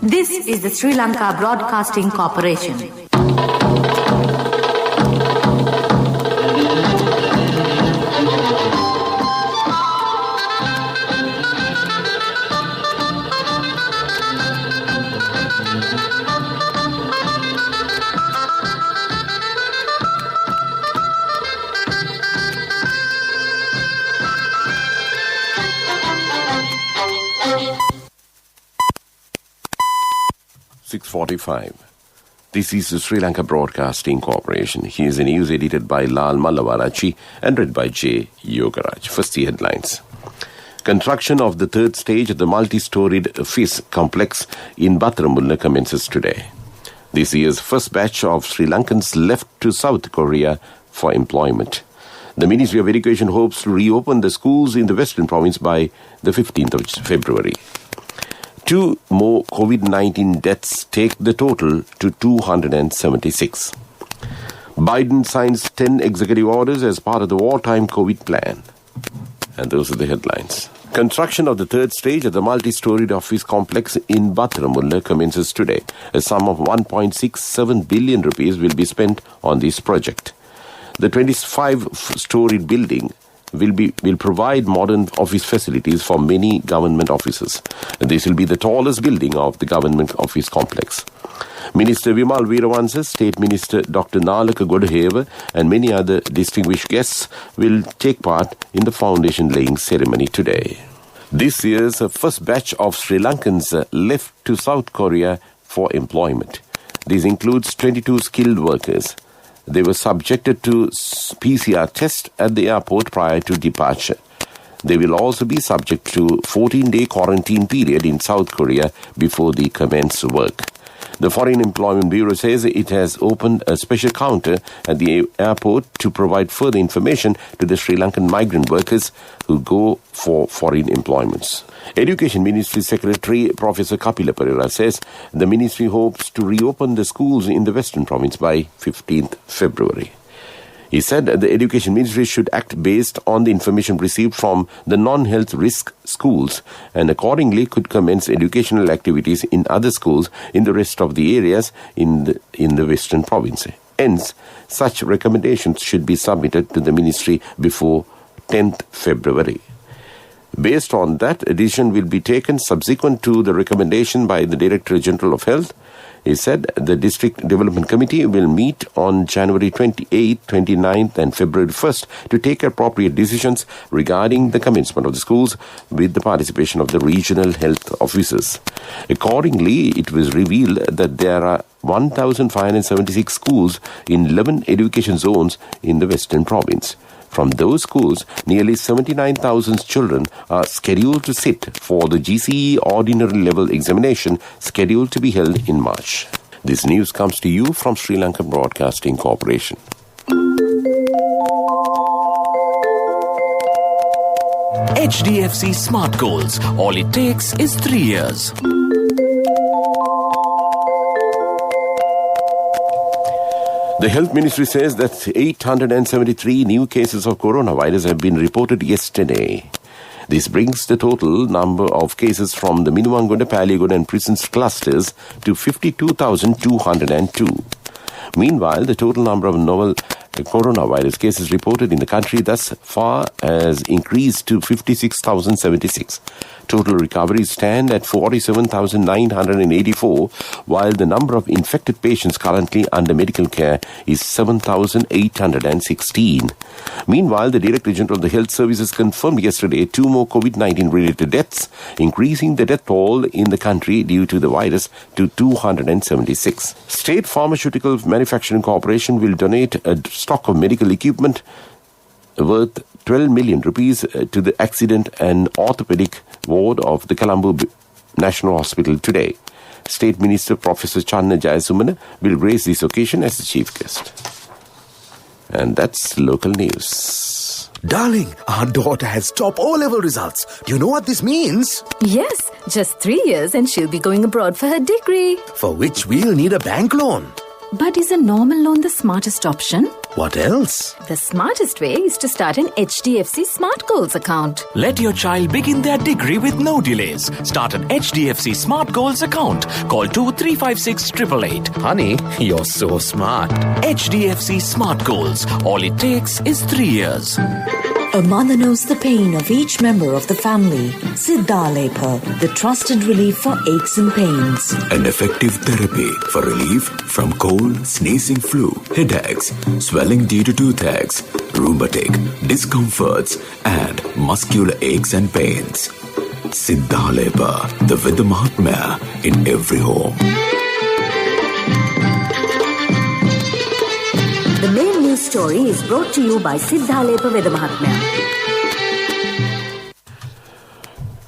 This is the Sri Lanka Broadcasting Corporation. This is the Sri Lanka Broadcasting Corporation. Here's the news edited by Lal Mallavarachi and read by J. Yogaraj. First, the headlines. Construction of the third stage of the multi-storied FIS complex in Battaramulla commences today. This year's first batch of Sri Lankans left to South Korea for employment. The Ministry of Education hopes to reopen the schools in the Western Province by the 15th of February. 2 more COVID-19 deaths take the total to 276. Biden signs 10 executive orders as part of the wartime COVID plan. And those are the headlines. Construction of the third stage of the multi-storied office complex in Battaramulla commences today. A sum of 1.67 billion rupees will be spent on this project. The 25-storied building will provide modern office facilities for many government offices. This will be the tallest building of the government office complex. Minister Vimal Weerawansa, State Minister Dr. Nalaka Godaheva and many other distinguished guests will take part in the foundation laying ceremony today. This year's first batch of Sri Lankans left to South Korea for employment. This includes 22 skilled workers. They were subjected to PCR test at the airport prior to departure. They will also be subject to 14-day quarantine period in South Korea before they commence work. The Foreign Employment Bureau says it has opened a special counter at the airport to provide further information to the Sri Lankan migrant workers who go for foreign employments. Education Ministry Secretary Professor Kapila Perera says the ministry hopes to reopen the schools in the Western Province by 15th February. He said the Education Ministry should act based on the information received from the non-health risk schools and accordingly could commence educational activities in other schools in the rest of the areas in the Western Province. Hence, such recommendations should be submitted to the Ministry before 10th February. Based on that, a decision will be taken subsequent to the recommendation by the Director General of Health. He said the District Development Committee will meet on January 28th, 29th and February 1st to take appropriate decisions regarding the commencement of the schools with the participation of the regional health officers. Accordingly, it was revealed that there are 1,576 schools in 11 education zones in the Western Province. From those schools, nearly 79,000 children are scheduled to sit for the GCE Ordinary Level Examination scheduled to be held in March. This news comes to you from Sri Lanka Broadcasting Corporation. HDFC Smart Goals. All it takes is 3 years. The Health Ministry says that 873 new cases of coronavirus have been reported yesterday. This brings the total number of cases from the Minuwangoda, Paligoda and Prisons clusters to 52,202. Meanwhile, the total number of novel coronavirus cases reported in the country thus far has increased to 56,076. Total recoveries stand at 47,984, while the number of infected patients currently under medical care is 7,816. Meanwhile, the Director General of the Health Services confirmed yesterday 2 more COVID-19 related deaths, increasing the death toll in the country due to the virus to 276. State Pharmaceutical Manufacturing Corporation will donate a stock of medical equipment worth 12 million rupees to the accident and orthopedic ward of the Colombo National Hospital today. State Minister Professor Channa Jayasumana will grace this occasion as the chief guest. And that's local news. Darling, our daughter has top O-level results. Do you know what this means? Yes, just 3 years and she'll be going abroad for her degree. For which we'll need a bank loan. But is a normal loan the smartest option? What else? The smartest way is to start an HDFC Smart Goals account. Let your child begin their degree with no delays. Start an HDFC Smart Goals account. Call 2356 888. Honey, you're so smart. HDFC Smart Goals. All it takes is 3 years. A mother knows the pain of each member of the family. Siddhalepa, the trusted relief for aches and pains. An effective therapy for relief from cold, sneezing, flu, headaches, swelling due to toothaches, rheumatic, discomforts, and muscular aches and pains. Siddhalepa, the Vidya Mahatmya in every home. The main news story is brought to you by Siddhalepa Vidya Mahatmya.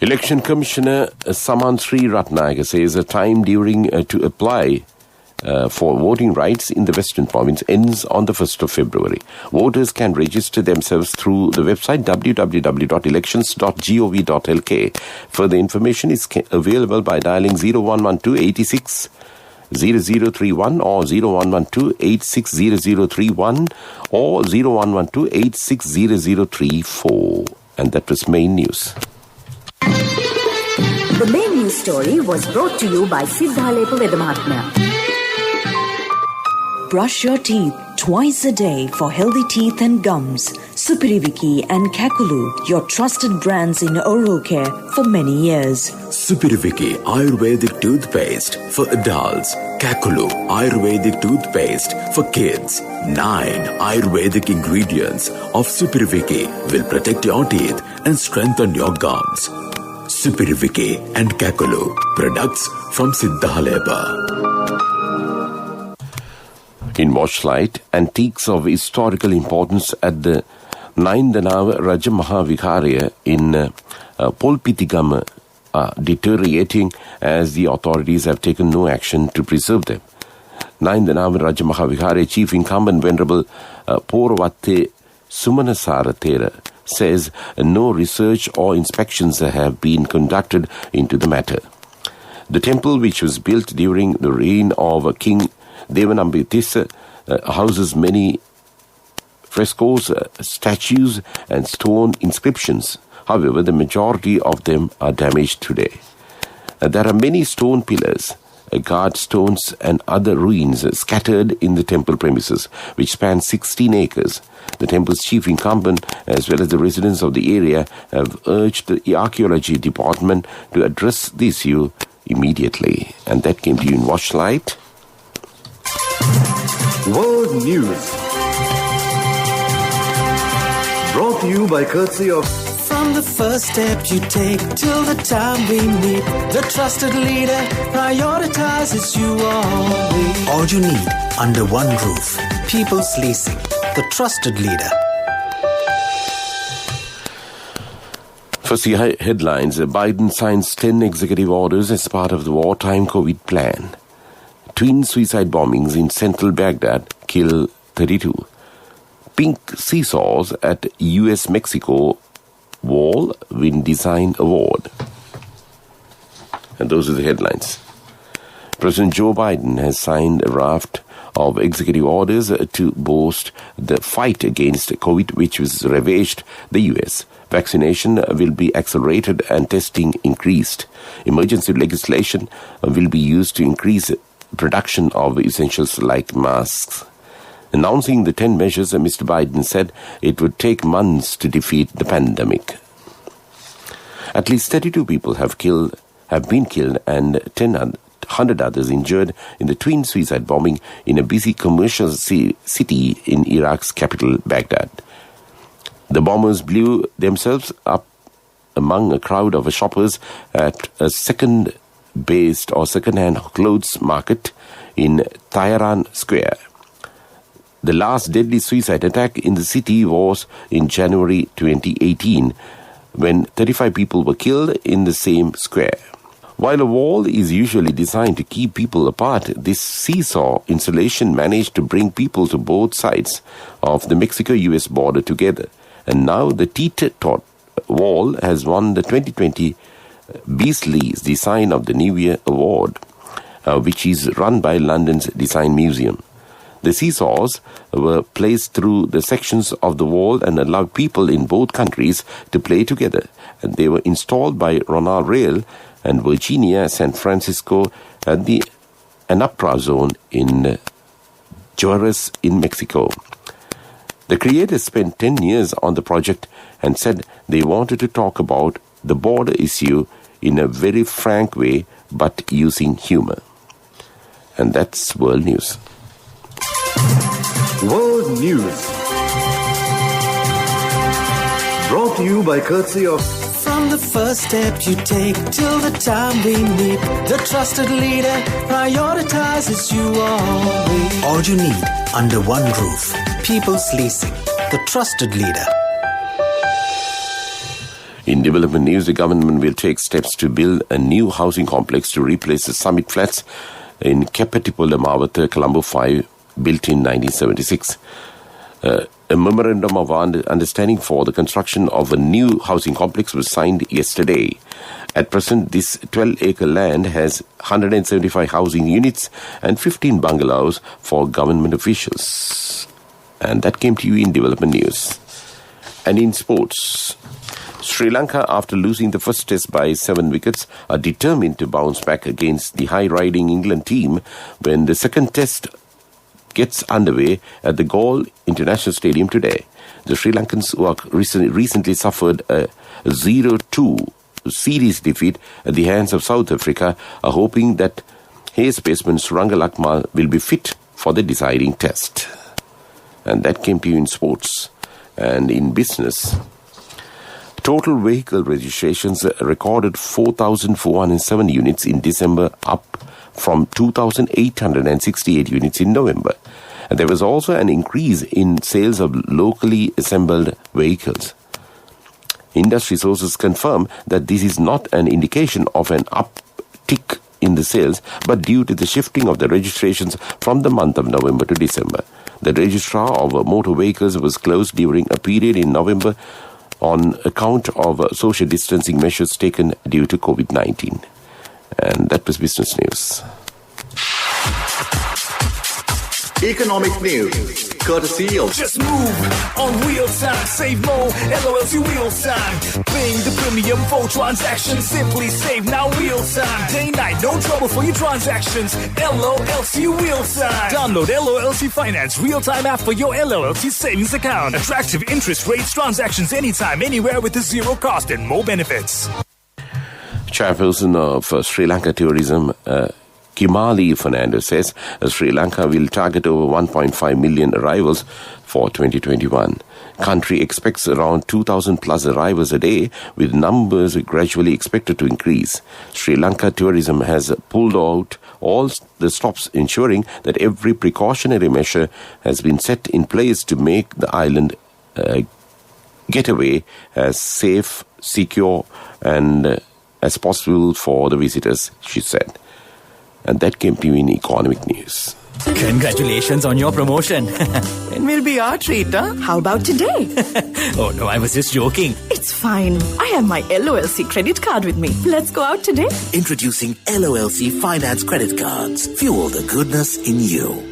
Election Commissioner Saman Sri Ratnayaka says the time during to apply for voting rights in the Western Province ends on the 1st of February. Voters can register themselves through the website www.elections.gov.lk. Further information is available by dialing 0112 86 0031 or 0112 860031 or 0112 860034. And that was main news. The main news story was brought to you by Siddhalepa Vidya Mahatmya. Brush your teeth twice a day for healthy teeth and gums. Supiriviki and Kakulu, your trusted brands in oral care for many years. Supiriviki Ayurvedic toothpaste for adults. Kakulu Ayurvedic toothpaste for kids. 9 Ayurvedic ingredients of Supiriviki will protect your teeth and strengthen your gums. Supiriviki and Kakulu, products from Siddhalepa. In Washlight, antiques of historical importance at the Naindanav Rajamahavikarya in Polpitigam are deteriorating as the authorities have taken no action to preserve them. Naindanav Rajamahavikarya Chief Incumbent Venerable Porvatte Sumanasara Thera says no research or inspections have been conducted into the matter. The temple, which was built during the reign of King Devanambitissa, houses many frescoes, statues and stone inscriptions. However, the majority of them are damaged today. There are many stone pillars, guard stones and other ruins scattered in the temple premises, which span 16 acres. The temple's chief incumbent, as well as the residents of the area, have urged the archaeology department to address the issue immediately. And that came to you in Washlight. World News, brought to you by courtesy of... From the first step you take till the time we meet, the trusted leader prioritizes you always. All you need under one roof. People's Leasing, the trusted leader. First, the headlines. Biden signs 10 executive orders as part of the wartime COVID plan. Twin suicide bombings in central Baghdad kill 32. Pink seesaws at US-Mexico wall win design award. And those are the headlines. President Joe Biden has signed a raft of executive orders to boost the fight against COVID, which has ravaged the US. Vaccination will be accelerated and testing increased. Emergency legislation will be used to increase production of essentials like masks. Announcing the 10 measures, Mr. Biden said it would take months to defeat the pandemic. At least 32 people have been killed and 100 others injured in the twin suicide bombing in a busy commercial city in Iraq's capital, Baghdad. The bombers blew themselves up among a crowd of shoppers at a second-hand clothes market in Tehran Square. The last deadly suicide attack in the city was in January 2018, when 35 people were killed in the same square. While a wall is usually designed to keep people apart, this seesaw installation managed to bring people to both sides of the Mexico-US border together. And now the teeter-tot wall has won the 2020 Beasley's Design of the New Year Award, which is run by London's Design Museum. The seesaws were placed through the sections of the wall and allowed people in both countries to play together. And they were installed by Ronald Rail and Virginia San Francisco at the Anapra zone in Juarez in Mexico. The creators spent 10 years on the project and said they wanted to talk about the border issue in a very frank way, but using humor. And that's World News. World News. Brought to you by courtesy of... From the first step you take till the time we meet, the trusted leader prioritizes you always. All you need under one roof. People's Leasing, the trusted leader. In development news, the government will take steps to build a new housing complex to replace the Summit Flats in Kepatipola Mawatha, Colombo 5, built in 1976. A memorandum of understanding for the construction of a new housing complex was signed yesterday. At present, this 12-acre land has 175 housing units and 15 bungalows for government officials. And that came to you in development news. And in sports, Sri Lanka, after losing the first test by 7 wickets, are determined to bounce back against the high-riding England team when the second test gets underway at the Galle International Stadium today. The Sri Lankans, who are recently suffered a 0-2 series defeat at the hands of South Africa, are hoping that Hayes batsman Suranga Lakmal will be fit for the deciding test. And that came to you in sports. And in business, total vehicle registrations recorded 4,407 units in December, up from 2,868 units in November. And there was also an increase in sales of locally assembled vehicles. Industry sources confirm that this is not an indication of an uptick in the sales, but due to the shifting of the registrations from the month of November to December. The registrar of motor vehicles was closed during a period in November on account of social distancing measures taken due to COVID-19. And that was business news. Economic news, courtesy of... Just move on real time, save more, LOLC real time. Paying the premium for transactions, simply save now real time. Day night, no trouble for your transactions, LOLC real time. Download LOLC Finance real time app for your LOLC savings account. Attractive interest rates, transactions anytime, anywhere with a zero cost and more benefits. Chairperson of Sri Lanka Tourism, Kimali Fernando, says Sri Lanka will target over 1.5 million arrivals for 2021. Country expects around 2,000 plus arrivals a day, with numbers gradually expected to increase. Sri Lanka Tourism has pulled out all the stops, ensuring that every precautionary measure has been set in place to make the island getaway as safe, secure and as possible for the visitors, she said. And that came to you in economic news. Congratulations on your promotion. It will be our treat, huh? How about today? Oh no, I was just joking. It's fine. I have my LOLC credit card with me. Let's go out today. Introducing LOLC Finance Credit Cards. Fuel the goodness in you.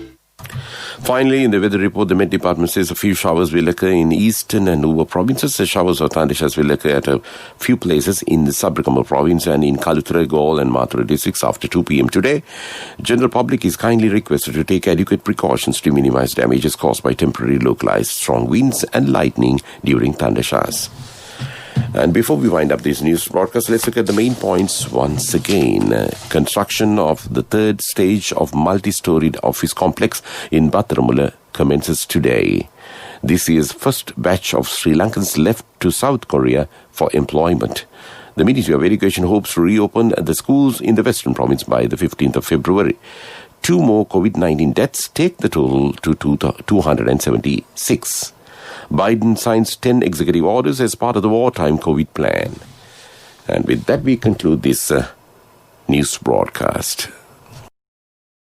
Finally, in the weather report, the Met Department says a few showers will occur in eastern and Nuwa provinces. The showers or thunderstorms will occur at a few places in the Sabarkamba province and in Kaluthara, Galle and Mathura districts after 2 p.m. today. General public is kindly requested to take adequate precautions to minimize damages caused by temporary localized strong winds and lightning during thundershowers. And before we wind up this news broadcast, let's look at the main points once again. Construction of the third stage of multi-storied office complex in Battaramulla commences today. This year's first batch of Sri Lankans left to South Korea for employment. The Ministry of Education hopes to reopen the schools in the Western Province by the 15th of February. 2 more COVID-19 deaths take the total to 276. Biden signs 10 executive orders as part of the wartime COVID plan. And with that, we conclude this news broadcast.